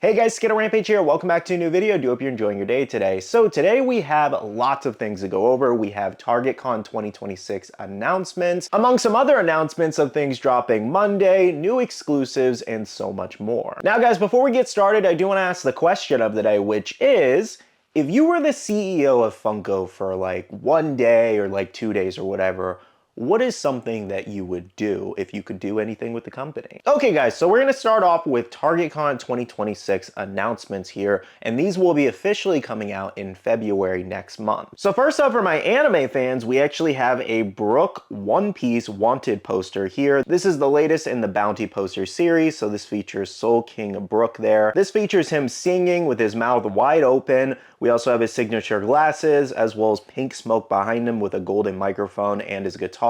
Hey guys, Skittlerampage here. Welcome back to a new video. Do hope you're enjoying your day today. So today we have lots of things to go over. We have TargetCon 2026 announcements, among some other announcements of things dropping Monday, new exclusives, and so much more. Now guys, before we get started, I do want to ask the question of the day, which is, if you were the CEO of Funko for like one day or like 2 days or whatever, what is something that you would do if you could do anything with the company? Okay guys, so we're gonna start off with TargetCon 2026 announcements here, and these will be officially coming out in February next month. So first up, for my anime fans, we actually have a Brook One Piece Wanted poster here. This is the latest in the Bounty poster series, so this features Soul King Brook there. This features him singing with his mouth wide open. We also have his signature glasses, as well as pink smoke behind him with a golden microphone and his guitar.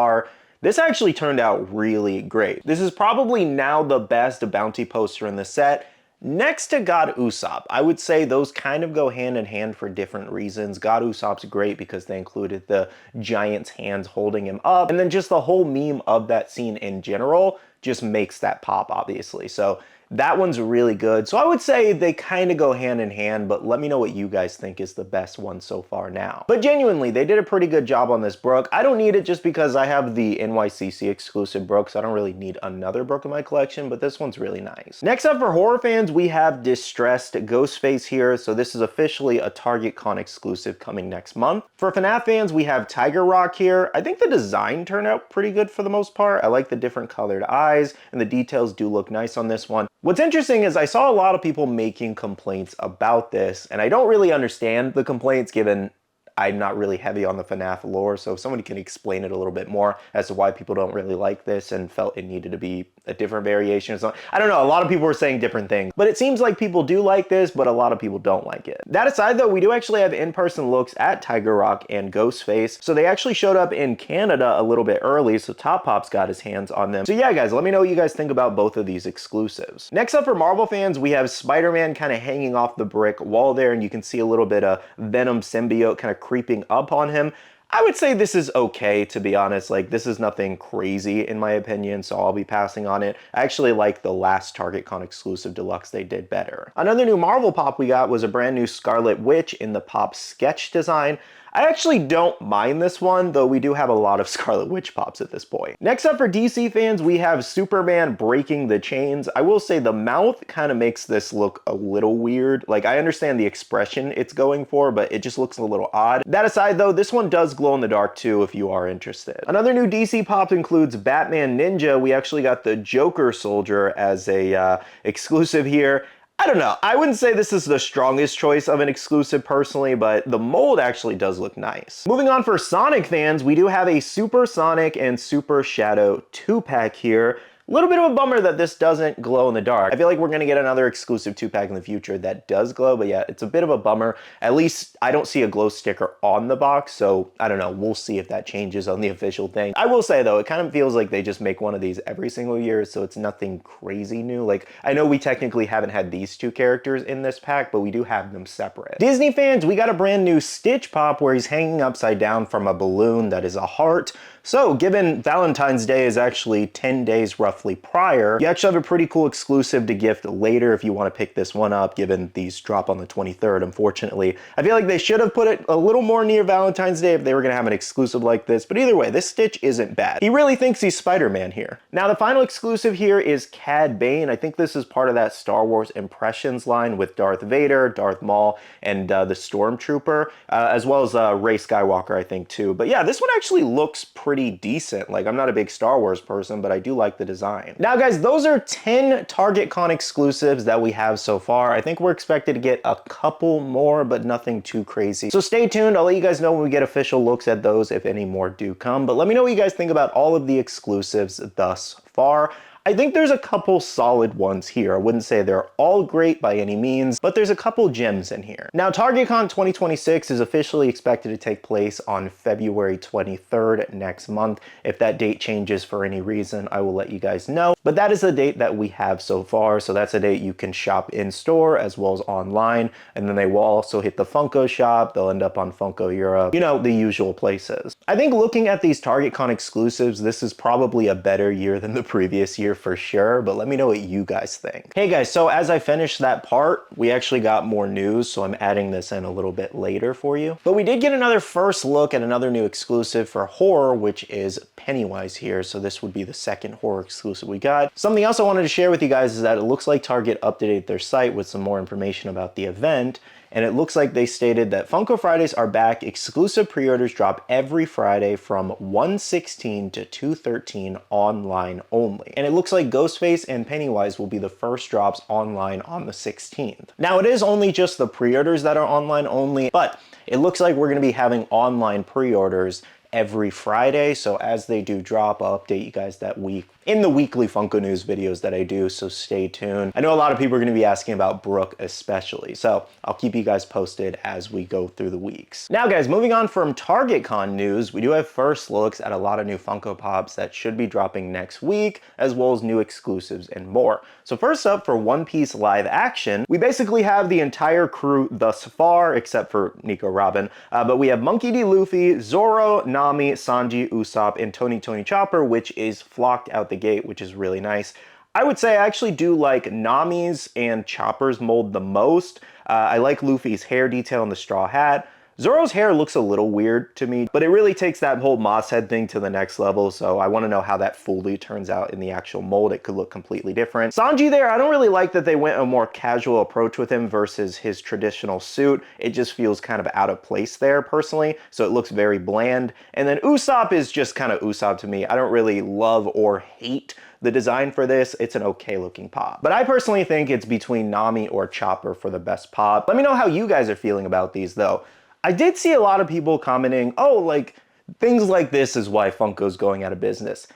This actually turned out really great. This is probably now the best Bounty poster in the set, next to God Usopp. I would say those kind of go hand in hand for different reasons. God Usopp's great because they included the giant's hands holding him up, and then just the whole meme of that scene in general just makes that pop, obviously. So that one's really good. So I would say they kind of go hand in hand, but let me know what you guys think is the best one so far now. But genuinely, they did a pretty good job on this Brook. I don't need it just because I have the NYCC exclusive Brook, so I don't really need another Brook in my collection, but this one's really nice. Next up, for horror fans, we have Distressed Ghostface here. So this is officially a TargetCon exclusive coming next month. For FNAF fans, we have Tiger Rock here. I think the design turned out pretty good for the most part. I like the different colored eyes, and the details do look nice on this one. What's interesting is I saw a lot of people making complaints about this, and I don't really understand the complaints given I'm not really heavy on the FNAF lore, so if somebody can explain it a little bit more as to why people don't really like this and felt it needed to be a different variation or something. I don't know, a lot of people were saying different things, but it seems like people do like this, but a lot of people don't like it. That aside though, we do actually have in-person looks at Tiger Rock and Ghostface, so they actually showed up in Canada a little bit early, so Top Pop's got his hands on them. So yeah guys, let me know what you guys think about both of these exclusives. Next up, for Marvel fans, we have Spider-Man kind of hanging off the brick wall there, and you can see a little bit of Venom symbiote kind of creeping up on him. I would say this is okay, to be honest. Like, this is nothing crazy in my opinion, so I'll be passing on it. I actually like the last TargetCon exclusive deluxe they did better. Another new Marvel pop we got was a brand new Scarlet Witch in the pop sketch design. I actually don't mind this one, though we do have a lot of Scarlet Witch pops at this point. Next up, for DC fans, we have Superman breaking the chains. I will say the mouth kind of makes this look a little weird. Like, I understand the expression it's going for, but it just looks a little odd. That aside though, this one does glow in the dark too if you are interested. Another new DC pop includes Batman Ninja. We actually got the Joker Soldier as a exclusive here. I don't know, I wouldn't say this is the strongest choice of an exclusive personally, but the mold actually does look nice. Moving on, for Sonic fans, we do have a Super Sonic and Super Shadow 2-pack here. A little bit of a bummer that this doesn't glow in the dark. I feel like we're gonna get another exclusive 2-pack in the future that does glow, but yeah, it's a bit of a bummer. At least I don't see a glow sticker on the box, so I don't know, we'll see if that changes on the official thing. I will say though, it kind of feels like they just make one of these every single year, so it's nothing crazy new. Like, I know we technically haven't had these two characters in this pack, but we do have them separate. Disney fans, we got a brand new Stitch pop where he's hanging upside down from a balloon that is a heart. So given Valentine's Day is actually 10 days roughly prior, you actually have a pretty cool exclusive to gift later if you want to pick this one up, given these drop on the 23rd, unfortunately. I feel like they should have put it a little more near Valentine's Day if they were going to have an exclusive like this, but either way, this Stitch isn't bad. He really thinks he's Spider-Man here. Now, the final exclusive here is Cad Bane. I think this is part of that Star Wars Impressions line with Darth Vader, Darth Maul, and the Stormtrooper, as well as Rey Skywalker, I think, too. But yeah, this one actually looks pretty decent. Like, I'm not a big Star Wars person, but I do like the design. Now guys, those are 10 TargetCon exclusives that we have so far. I think we're expected to get a couple more, but nothing too crazy. So stay tuned. I'll let you guys know when we get official looks at those if any more do come. But let me know what you guys think about all of the exclusives thus far. I think there's a couple solid ones here. I wouldn't say they're all great by any means, but there's a couple gems in here. Now, TargetCon 2026 is officially expected to take place on February 23rd next month. If that date changes for any reason, I will let you guys know. But that is the date that we have so far. So that's a date you can shop in store as well as online. And then they will also hit the Funko shop. They'll end up on Funko Europe, you know, the usual places. I think looking at these TargetCon exclusives, this is probably a better year than the previous year for sure, but let me know what you guys think. Hey guys, so as I finished that part, we actually got more news, so I'm adding this in a little bit later for you. But we did get another first look at another new exclusive for horror, which is Pennywise here. So this would be the second horror exclusive we got. Something else I wanted to share with you guys is that it looks like Target updated their site with some more information about the event. And it looks like they stated that Funko Fridays are back. Exclusive pre-orders drop every Friday from 1/16 to 2/13 online only. And it looks like Ghostface and Pennywise will be the first drops online on the 16th. Now it is only just the pre-orders that are online only, but it looks like we're gonna be having online pre-orders every Friday. So as they do drop, I'll update you guys that week in the weekly Funko News videos that I do, so stay tuned. I know a lot of people are gonna be asking about Brooke especially, so I'll keep you guys posted as we go through the weeks. Now guys, moving on from Target Con news, we do have first looks at a lot of new Funko Pops that should be dropping next week, as well as new exclusives and more. So first up, for One Piece live action, we basically have the entire crew thus far, except for Nico Robin, but we have Monkey D. Luffy, Zoro, Nami, Sanji, Usopp, and Tony Chopper, which is flocked out the gate, which is really nice. I would say I actually do like Nami's and Chopper's mold the most. I like Luffy's hair detail and the straw hat. Zoro's hair looks a little weird to me, but it really takes that whole moss head thing to the next level, so I want to know how that fully turns out in the actual mold. It could look completely different. Sanji there, I don't really like that they went a more casual approach with him versus his traditional suit. It just feels kind of out of place there, personally, so it looks very bland. And then Usopp is just kind of Usopp to me. I don't really love or hate the design for this. It's an okay looking pop. But I personally think it's between Nami or Chopper for the best pop. Let me know how you guys are feeling about these though. I did see a lot of people commenting, oh, like, things like this is why Funko's going out of business.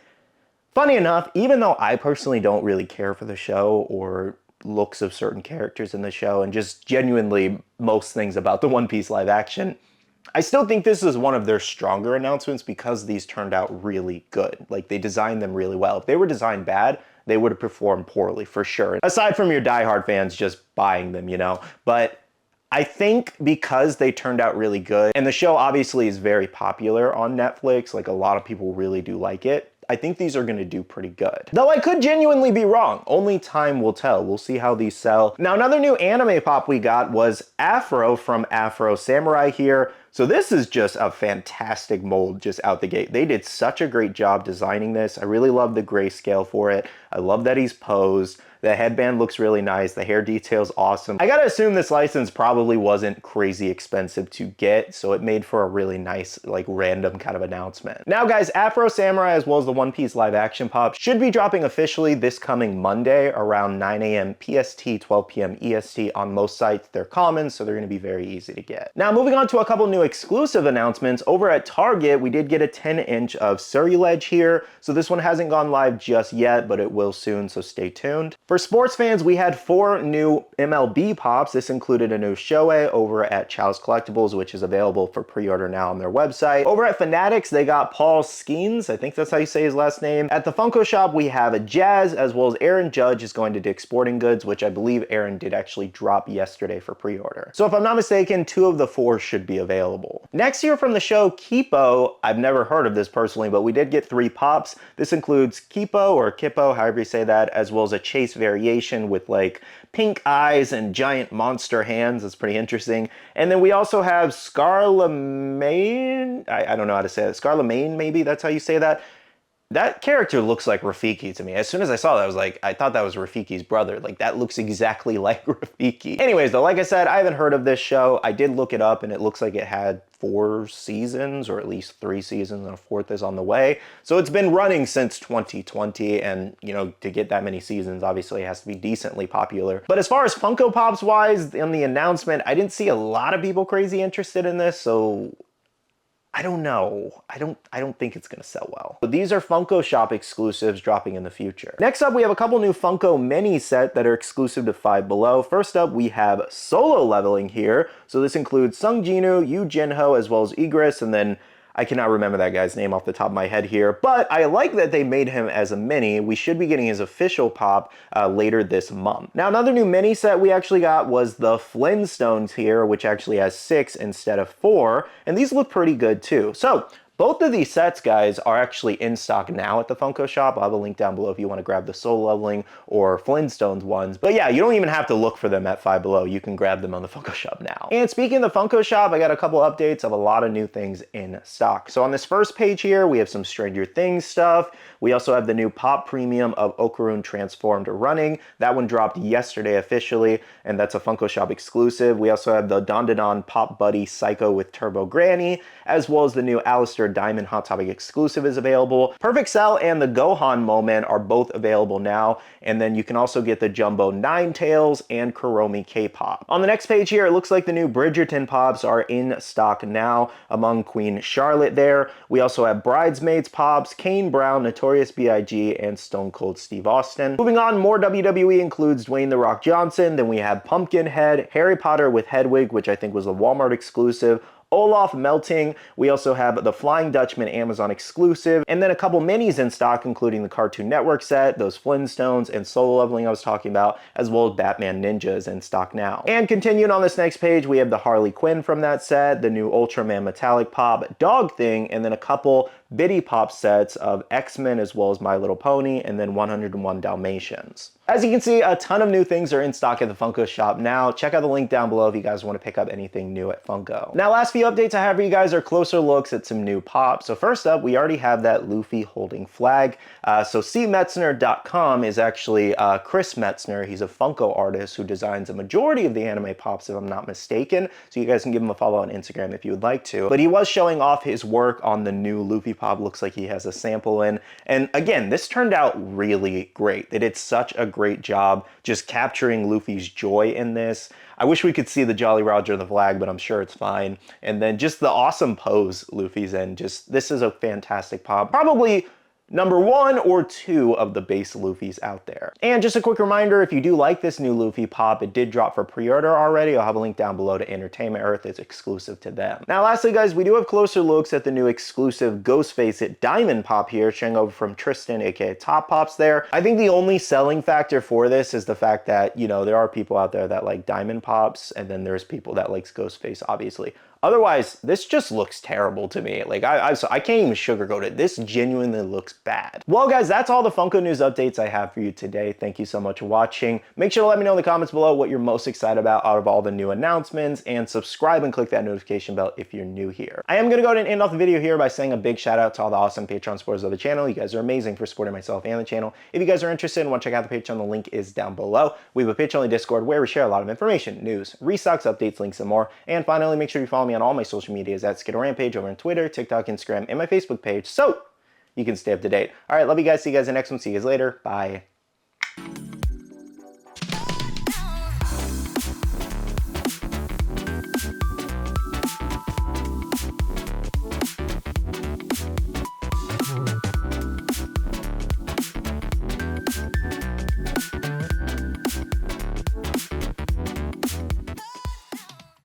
Funny enough, even though I personally don't really care for the show or looks of certain characters in the show and just genuinely most things about the One Piece live action, I still think this is one of their stronger announcements because these turned out really good. Like, they designed them really well. If they were designed bad, they would have performed poorly for sure. Aside from your diehard fans just buying them, you know? But I think because they turned out really good, and the show obviously is very popular on Netflix, like a lot of people really do like it, I think these are gonna do pretty good. Though I could genuinely be wrong. Only time will tell. We'll see how these sell. Now, another new anime pop we got was Afro from Afro Samurai here. So this is just a fantastic mold just out the gate. They did such a great job designing this. I really love the grayscale for it. I love that he's posed. The headband looks really nice. The hair detail's awesome. I gotta assume this license probably wasn't crazy expensive to get, so it made for a really nice, like, random kind of announcement. Now guys, Afro Samurai as well as the One Piece live action pop should be dropping officially this coming Monday around 9 a.m. PST, 12 p.m. EST on most sites. They're common, so they're gonna be very easy to get. Now moving on to a couple new exclusive announcements. Over at Target, we did get a 10-inch of Surulege here. So this one hasn't gone live just yet, but it will soon, so stay tuned. For sports fans, we had 4 new MLB pops. This included a new Shohei over at Chow's Collectibles, which is available for pre-order now on their website. Over at Fanatics, they got Paul Skeens. I think that's how you say his last name. At the Funko shop, we have a Jazz, as well as Aaron Judge is going to Dick's Sporting Goods, which I believe Aaron did actually drop yesterday for pre-order. So if I'm not mistaken, 2 of the 4 should be available. Next here from the show, Kipo. I've never heard of this personally, but we did get 3 pops. This includes Kipo or Kipo, however you say that, as well as a Chase variation with like pink eyes and giant monster hands. That's pretty interesting. And then we also have Scarlemagne. I don't know how to say that. Scarlemagne, maybe that's how you say that. That character looks like Rafiki to me. As soon as I saw that, I was like, I thought that was Rafiki's brother. Like, that looks exactly like Rafiki. Anyways, though, like I said, I haven't heard of this show. I did look it up, and it looks like it had 4 seasons, or at least 3 seasons, and a 4th is on the way. So it's been running since 2020, and, you know, to get that many seasons, obviously it has to be decently popular. But as far as Funko Pops wise, in the announcement, I didn't see a lot of people crazy interested in this, so I don't know. I don't think it's gonna sell well. But these are Funko Shop exclusives dropping in the future. Next up, we have a couple new Funko mini set that are exclusive to Five Below. First up, we have Solo Leveling here. So this includes Sung Jinu, Yu Jinho, as well as Igris, and then I cannot remember that guy's name off the top of my head here, but I like that they made him as a mini. We should be getting his official pop later this month. Now, another new mini set we actually got was the Flintstones here, which actually has 6 instead of 4, and these look pretty good too. So, Both of these sets, guys, are actually in stock now at the Funko shop. I'll have a link down below if you want to grab the Soul Leveling or Flintstones ones. But yeah, you don't even have to look for them at Five Below. You can grab them on the Funko shop now. And speaking of the Funko shop, I got a couple updates of a lot of new things in stock. So on this first page here, we have some Stranger Things stuff. We also have the new Pop Premium of Okaroon Transformed Running. That one dropped yesterday officially, and that's a Funko shop exclusive. We also have the Don Pop Buddy Psycho with Turbo Granny, as well as the new Alistair Diamond Hot Topic exclusive is available. Perfect Cell and the Gohan Moment are both available now, and then you can also get the Jumbo Ninetales and Kuromi K-Pop. On the next page here, it looks like the new Bridgerton Pops are in stock now among Queen Charlotte there. We also have Bridesmaids Pops, Kane Brown, Notorious B.I.G., and Stone Cold Steve Austin. Moving on, more WWE includes Dwayne The Rock Johnson, then we have Pumpkinhead, Harry Potter with Hedwig, which I think was a Walmart exclusive, Olaf Melting. We also have the Flying Dutchman Amazon exclusive, and then a couple minis in stock, including the Cartoon Network set, those Flintstones, and Solo Leveling I was talking about, as well as Batman Ninjas in stock now. And continuing on this next page, we have the Harley Quinn from that set, the new Ultraman Metallic Pop, Dog Thing, and then a couple Bitty Pop sets of X-Men as well as My Little Pony, and then 101 Dalmatians. As you can see, a ton of new things are in stock at the Funko shop now. Check out the link down below if you guys want to pick up anything new at Funko. Now, last few updates I have for you guys are closer looks at some new pops. So first up, we already have that Luffy holding flag. So cmetzner.com is actually Chris Metzner. He's a Funko artist who designs a majority of the anime pops, if I'm not mistaken. So you guys can give him a follow on Instagram if you would like to. But he was showing off his work on the new Luffy pop. Looks like he has a sample in. And again, this turned out really great. They did such a great job just capturing Luffy's joy in this. I wish we could see the Jolly Roger the flag, but I'm sure it's fine. And then just the awesome pose Luffy's in. Just, this is a fantastic pop. Probably number 1 or 2 of the base Luffys out there. And just a quick reminder, if you do like this new Luffy pop, it did drop for pre-order already. I'll have a link down below to Entertainment Earth. It's exclusive to them. Now, lastly, guys, we do have closer looks at the new exclusive Ghostface Diamond Pop here, sharing over from Tristan, aka Top Pops there. I think the only selling factor for this is the fact that, you know, there are people out there that like Diamond Pops, and then there's people that likes Ghostface, obviously. Otherwise, this just looks terrible to me. Like, I can't even sugarcoat it. This genuinely looks bad. Well, guys, that's all the Funko News updates I have for you today. Thank you so much for watching. Make sure to let me know in the comments below what you're most excited about out of all the new announcements, and subscribe and click that notification bell if you're new here. I am going to go ahead and end off the video here by saying a big shout out to all the awesome Patreon supporters of the channel. You guys are amazing for supporting myself and the channel. If you guys are interested and want to check out the Patreon, the link is down below. We have a Patreon Discord where we share a lot of information, news, restocks, updates, links, and more. And finally, make sure you follow me on all my social medias at Skittlerampage over on Twitter, TikTok, Instagram, and my Facebook page, so you can stay up to date. All right, love you guys. See you guys in the next one. See you guys later. Bye.